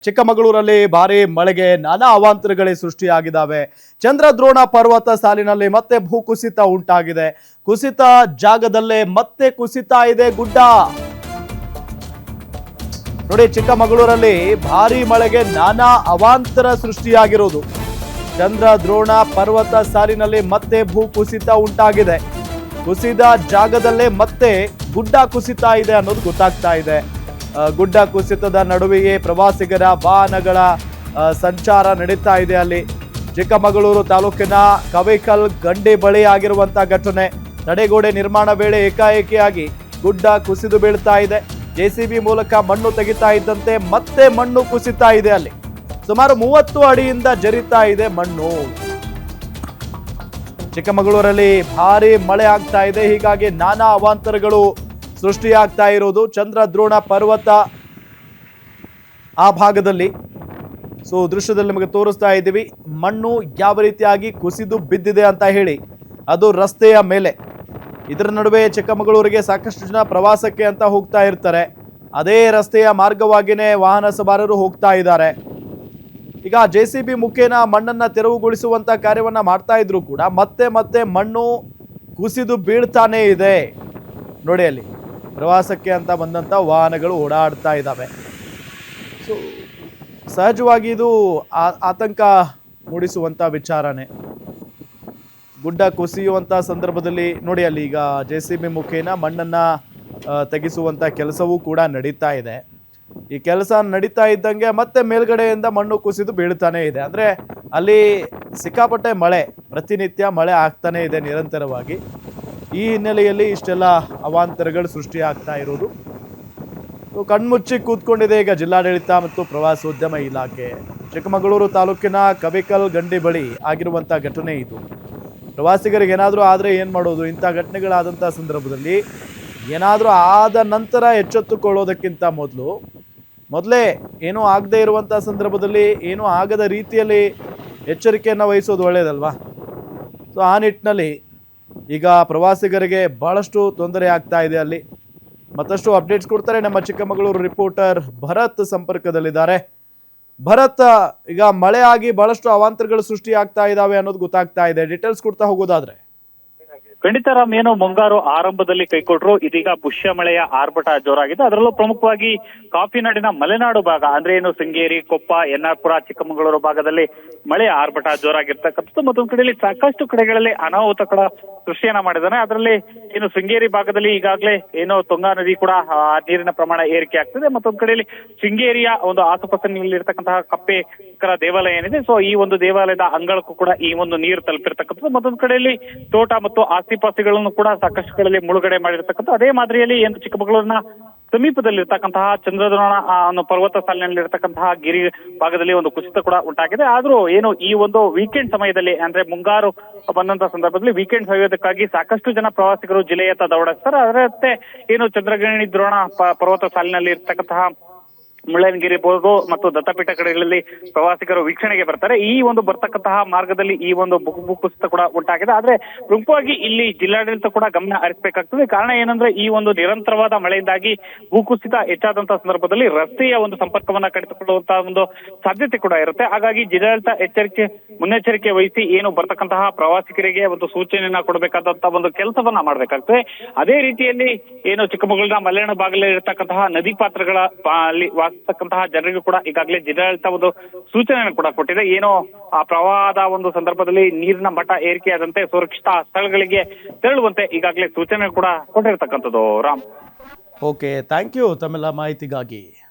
ಚಿಕ್ಕಮಗಳೂರಲ್ಲಿ ಭಾರಿ ಮಳೆಗೆ ನಾನಾ ಅವಾಂತರಗಳೇ ಸೃಷ್ಟಿಯಾಗಿದ್ದಾವೆ. ಚಂದ್ರದ್ರೋಣ ಪರ್ವತ ಸಾಲಿನಲ್ಲಿ ಮತ್ತೆ ಭೂಕುಸಿತ ಉಂಟಾಗಿದೆ. ಕುಸಿತ ಜಾಗದಲ್ಲೇ ಮತ್ತೆ ಕುಸಿತಾ ಇದೆ ಗುಡ್ಡ. ನೋಡಿ, ಚಿಕ್ಕಮಗಳೂರಲ್ಲಿ ಭಾರಿ ಮಳೆಗೆ ನಾನಾ ಅವಾಂತರ ಸೃಷ್ಟಿಯಾಗಿರೋದು. ಚಂದ್ರದ್ರೋಣ ಪರ್ವತ ಸಾಲಿನಲ್ಲಿ ಮತ್ತೆ ಭೂಕುಸಿತ ಉಂಟಾಗಿದೆ. ಕುಸಿದ ಜಾಗದಲ್ಲೇ ಮತ್ತೆ ಗುಡ್ಡ ಕುಸಿತಾ ಇದೆ ಅನ್ನೋದು ಗೊತ್ತಾಗ್ತಾ ಇದೆ. ಗುಡ್ಡ ಕುಸಿತದ ನಡುವೆಯೇ ಪ್ರವಾಸಿಗರ ವಾಹನಗಳ ಸಂಚಾರ ನಡೀತಾ ಇದೆ. ಅಲ್ಲಿ ಚಿಕ್ಕಮಗಳೂರು ತಾಲೂಕಿನ ಕವಿಕಲ್ ಗಂಡಿ ಬಳಿ ಆಗಿರುವಂತಹ ಘಟನೆ. ತಡೆಗೋಡೆ ನಿರ್ಮಾಣ ವೇಳೆ ಏಕಾಏಕಿಯಾಗಿ ಗುಡ್ಡ ಕುಸಿದು ಬೀಳ್ತಾ ಇದೆ. ಜೆಸಿಬಿ ಮೂಲಕ ಮಣ್ಣು ತೆಗಿತಾ ಇದ್ದಂತೆ ಮತ್ತೆ ಮಣ್ಣು ಕುಸಿತಾ ಇದೆ. ಅಲ್ಲಿ ಸುಮಾರು 30 ಅಡಿಯಿಂದ ಜರಿತಾ ಇದೆ ಮಣ್ಣು. ಚಿಕ್ಕಮಗಳೂರಲ್ಲಿ ಭಾರಿ ಮಳೆ ಆಗ್ತಾ ಇದೆ. ಹೀಗಾಗಿ ನಾನಾ ಅವಾಂತರಗಳು ಸೃಷ್ಟಿಯಾಗ್ತಾ ಇರೋದು ಚಂದ್ರದ್ರೋಣ ಪರ್ವತ ಆ ಭಾಗದಲ್ಲಿ. ದೃಶ್ಯದಲ್ಲಿ ನಿಮಗೆ ತೋರಿಸ್ತಾ ಇದ್ದೀವಿ ಮಣ್ಣು ಯಾವ ರೀತಿಯಾಗಿ ಕುಸಿದು ಬಿದ್ದಿದೆ ಅಂತ ಹೇಳಿ. ಅದು ರಸ್ತೆಯ ಮೇಲೆ. ಇದರ ನಡುವೆ ಚಿಕ್ಕಮಗಳೂರಿಗೆ ಸಾಕಷ್ಟು ಜನ ಪ್ರವಾಸಕ್ಕೆ ಅಂತ ಹೋಗ್ತಾ ಇರ್ತಾರೆ. ಅದೇ ರಸ್ತೆಯ ಮಾರ್ಗವಾಗಿಯೇ ವಾಹನ ಸವಾರರು ಹೋಗ್ತಾ ಇದ್ದಾರೆ. ಈಗ ಜೆಸಿಬಿ ಮುಖೇನ ಮಣ್ಣನ್ನ ತೆರವುಗೊಳಿಸುವಂತ ಕಾರ್ಯವನ್ನ ಮಾಡ್ತಾ ಇದ್ರು ಕೂಡ ಮತ್ತೆ ಮತ್ತೆ ಮಣ್ಣು ಕುಸಿದು ಬೀಳ್ತಾನೆ ಇದೆ. ನೋಡಿ, ಅಲ್ಲಿ ಪ್ರವಾಸಕ್ಕೆ ಅಂತ ಬಂದಂತ ವಾಹನಗಳು ಓಡಾಡ್ತಾ ಇದ್ದಾವೆ. ಸಹಜವಾಗಿ ಇದು ಆತಂಕ ಮೂಡಿಸುವಂತ ವಿಚಾರನೆ. ಗುಡ್ಡ ಕುಸಿಯುವಂತ ಸಂದರ್ಭದಲ್ಲಿ ನೋಡಿ, ಅಲ್ಲಿ ಈಗ ಜೆಸಿಬಿ ಮುಖೇನ ಮಣ್ಣನ್ನ ತೆಗೆಸುವಂತ ಕೆಲಸವೂ ಕೂಡ ನಡೀತಾ ಇದೆ. ಈ ಕೆಲಸ ನಡೀತಾ ಇದ್ದಂಗೆ ಮತ್ತೆ ಮೇಲ್ಗಡೆಯಿಂದ ಮಣ್ಣು ಕುಸಿದು ಬೀಳ್ತಾನೆ ಇದೆ. ಅಂದ್ರೆ ಅಲ್ಲಿ ಸಿಕ್ಕಾಪಟ್ಟೆ ಮಳೆ, ಪ್ರತಿನಿತ್ಯ ಮಳೆ ಆಗ್ತಾನೆ ಇದೆ ನಿರಂತರವಾಗಿ. ಈ ಹಿನ್ನೆಲೆಯಲ್ಲಿ ಇಷ್ಟೆಲ್ಲ ಅವಾಂತರಗಳು ಸೃಷ್ಟಿ ಆಗ್ತಾ ಇರೋದು. ಕಣ್ಮುಚ್ಚಿ ಕೂತ್ಕೊಂಡಿದೆ ಈಗ ಜಿಲ್ಲಾಡಳಿತ ಮತ್ತು ಪ್ರವಾಸೋದ್ಯಮ ಇಲಾಖೆ. ಚಿಕ್ಕಮಗಳೂರು ತಾಲೂಕಿನ ಕವಿಕಲ್ ಗಂಡಿ ಬಳಿ ಆಗಿರುವಂಥ ಘಟನೆ ಇದು. ಪ್ರವಾಸಿಗರಿಗೆ ಏನಾದರೂ ಆದರೆ ಏನು ಮಾಡೋದು? ಇಂಥ ಘಟನೆಗಳಾದಂಥ ಸಂದರ್ಭದಲ್ಲಿ ಏನಾದರೂ ಆದ ನಂತರ ಎಚ್ಚೆತ್ತುಕೊಳ್ಳೋದಕ್ಕಿಂತ ಮೊದಲೇ ಏನೂ ಆಗದೆ ಇರುವಂಥ ಸಂದರ್ಭದಲ್ಲಿ ಏನೂ ಆಗದ ರೀತಿಯಲ್ಲಿ ಎಚ್ಚರಿಕೆಯನ್ನು ವಹಿಸೋದು ಒಳ್ಳೆಯದಲ್ವಾ? ಆ ನಿಟ್ಟಿನಲ್ಲಿ ಈಗ ಪ್ರವಾಸಿಗರಿಗೆ ಬಹಳಷ್ಟು ತೊಂದರೆ ಆಗ್ತಾ ಇದೆ. ಅಲ್ಲಿ ಮತ್ತಷ್ಟು ಅಪ್ಡೇಟ್ಸ್ ಕೊಡ್ತಾರೆ ನಮ್ಮ ಚಿಕ್ಕಮಗಳೂರು ರಿಪೋರ್ಟರ್ ಭರತ್ ಸಂಪರ್ಕದಲ್ಲಿದ್ದಾರೆ. ಭರತ್, ಈಗ ಮಳೆ ಆಗಿ ಬಹಳಷ್ಟು ಅವಾಂತರಗಳು ಸೃಷ್ಟಿ ಆಗ್ತಾ ಇದಾವೆ ಅನ್ನೋದು ಗೊತ್ತಾಗ್ತಾ ಇದೆ. ಡೀಟೇಲ್ಸ್ ಕೊಡ್ತಾ ಹೋಗೋದಾದ್ರೆ. ಖಂಡಿತ ರಾಮ್, ಏನು ಮುಂಗಾರು ಆರಂಭದಲ್ಲಿ ಕೈಕೊಟ್ರು, ಇದೀಗ ಪುಷ್ಯ ಮಳೆಯ ಆರ್ಭಟ ಜೋರಾಗಿದೆ. ಅದರಲ್ಲೂ ಪ್ರಮುಖವಾಗಿ ಕಾಫಿನಾಡಿನ ಮಲೆನಾಡು ಭಾಗ ಅಂದ್ರೆ ಏನು ಶೃಂಗೇರಿ, ಕೊಪ್ಪ, ಎನ್ನಾರ್ಪುರ, ಚಿಕ್ಕಮಗಳೂರು ಭಾಗದಲ್ಲಿ ಮಳೆಯ ಆರ್ಭಟ ಜೋರಾಗಿರ್ತಕ್ಕಂಥದ್ದು. ಮತ್ತೊಂದು ಕಡೆಯಲ್ಲಿ ಸಾಕಷ್ಟು ಕಡೆಗಳಲ್ಲಿ ಅನಾಹುತ ಕೂಡ ಸೃಷ್ಟಿಯನ್ನ ಮಾಡಿದ್ದಾನೆ. ಅದರಲ್ಲಿ ಏನು ಶೃಂಗೇರಿ ಭಾಗದಲ್ಲಿ ಈಗಾಗಲೇ ಏನು ತುಂಗಾ ನದಿ ಕೂಡ ನೀರಿನ ಪ್ರಮಾಣ ಏರಿಕೆ ಆಗ್ತದೆ. ಮತ್ತೊಂದು ಕಡೆಯಲ್ಲಿ ಶೃಂಗೇರಿಯ ಒಂದು ಆಸುಪಾಸಿನಲ್ಲಿರ್ತಕ್ಕಂತಹ ಕಪ್ಪೇಕರ ದೇವಾಲಯ ಏನಿದೆ, ಈ ಒಂದು ದೇವಾಲಯದ ಅಂಗಳಕ್ಕೂ ಕೂಡ ಈ ಒಂದು ನೀರು ತಲುಪಿರ್ತಕ್ಕಂಥದ್ದು. ಮತ್ತೊಂದು ಕಡೆಯಲ್ಲಿ ತೋಟ ಮತ್ತು ಆಸ್ತಿಪಾಸ್ತಿಗಳನ್ನು ಕೂಡ ಸಾಕಷ್ಟು ಕಡೆಯಲ್ಲಿ ಮುಳುಗಡೆ ಮಾಡಿರ್ತಕ್ಕಂಥ. ಅದೇ ಮಾದರಿಯಲ್ಲಿ ಏನು ಚಿಕ್ಕಮಗಳೂರಿನ ಸಮೀಪದಲ್ಲಿರ್ತಕ್ಕಂತಹ ಚಂದ್ರದ್ರೋಣ ಪರ್ವತ ಸಾಲಿನಲ್ಲಿರ್ತಕ್ಕಂತಹ ಗಿರಿ ಭಾಗದಲ್ಲಿ ಒಂದು ಕುಸಿತ ಕೂಡ ಉಂಟಾಗಿದೆ. ಆದ್ರೂ ಏನು ಈ ಒಂದು ವೀಕೆಂಡ್ ಸಮಯದಲ್ಲಿ ಅಂದ್ರೆ ಮುಂಗಾರು ಬಂದಂತಹ ಸಂದರ್ಭದಲ್ಲಿ ವೀಕೆಂಡ್ ಸಮಯಕ್ಕಾಗಿ ಸಾಕಷ್ಟು ಜನ ಪ್ರವಾಸಿಗರು ಜಿಲ್ಲೆಯತ್ತ ದೌಡಾಡ್ತಾರೆ. ಅದರಂತೆ ಏನು ಚಂದ್ರಗಿರಿ ದ್ರೋಣ ಪರ್ವತ ಸಾಲಿನಲ್ಲಿ ಇರ್ತಕ್ಕಂತಹ ಮುಳ್ಳಯ್ಯನಗಿರಿ ಇರ್ಬೋದು ಮತ್ತು ದತ್ತಪೀಠ ಕಡೆಗಳಲ್ಲಿ ಪ್ರವಾಸಿಗರು ವೀಕ್ಷಣೆಗೆ ಬರ್ತಾರೆ. ಈ ಒಂದು ಬರ್ತಕ್ಕಂತಹ ಮಾರ್ಗದಲ್ಲಿ ಈ ಒಂದು ಭೂಕುಸಿತ ಕೂಡ ಉಂಟಾಗಿದೆ. ಆದ್ರೆ ಪ್ರಮುಖವಾಗಿ ಇಲ್ಲಿ ಜಿಲ್ಲಾಡಳಿತ ಕೂಡ ಗಮನ ಹರಿಸಬೇಕಾಗ್ತದೆ. ಕಾರಣ ಏನಂದ್ರೆ ಈ ಒಂದು ನಿರಂತರವಾದ ಮಳೆಯಿಂದಾಗಿ ಭೂಕುಸಿತ ಹೆಚ್ಚಾದಂತಹ ಸಂದರ್ಭದಲ್ಲಿ ರಸ್ತೆಯ ಒಂದು ಸಂಪರ್ಕವನ್ನ ಕಡಿತುಕೊಳ್ಳುವಂತಹ ಒಂದು ಸಾಧ್ಯತೆ ಕೂಡ ಇರುತ್ತೆ. ಹಾಗಾಗಿ ಜಿಲ್ಲಾಡಳಿತ ಮುನ್ನೆಚ್ಚರಿಕೆ ವಹಿಸಿ ಏನು ಬರ್ತಕ್ಕಂತಹ ಪ್ರವಾಸಿಗರಿಗೆ ಒಂದು ಸೂಚನೆಯನ್ನ ಕೊಡಬೇಕಾದಂತಹ ಒಂದು ಕೆಲಸವನ್ನ ಮಾಡ್ಬೇಕಾಗ್ತದೆ. ಅದೇ ರೀತಿಯಲ್ಲಿ ಏನು ಚಿಕ್ಕಮಗಳೂರಿನ ಮಲೆನಾಡು ಭಾಗದಲ್ಲಿ ಇರತಕ್ಕಂತಹ ನದಿ ಪಾತ್ರಗಳ ಅಲ್ಲಿ ವಾಸಿಸತಕ್ಕಂತಹ ಜನರಿಗೂ ಕೂಡ ಈಗಾಗಲೇ ಜಿಲ್ಲಾಡಳಿತ ಒಂದು ಸೂಚನೆಯನ್ನು ಕೂಡ ಕೊಟ್ಟಿದೆ. ಏನೋ ಆ ಪ್ರವಾಹದ ಒಂದು ಸಂದರ್ಭದಲ್ಲಿ ನೀರಿನ ಮಟ್ಟ ಏರಿಕೆಯಾದಂತೆ ಸುರಕ್ಷಿತ ಸ್ಥಳಗಳಿಗೆ ತೆರಳುವಂತೆ ಈಗಾಗಲೇ ಸೂಚನೆ ಕೂಡ ಕೊಟ್ಟಿರ್ತಕ್ಕಂಥದ್ದು. ರಾಮ್, ಓಕೆ, ಥ್ಯಾಂಕ್ ಯು ತಮ್ಮೆಲ್ಲ ಮಾಹಿತಿಗಾಗಿ.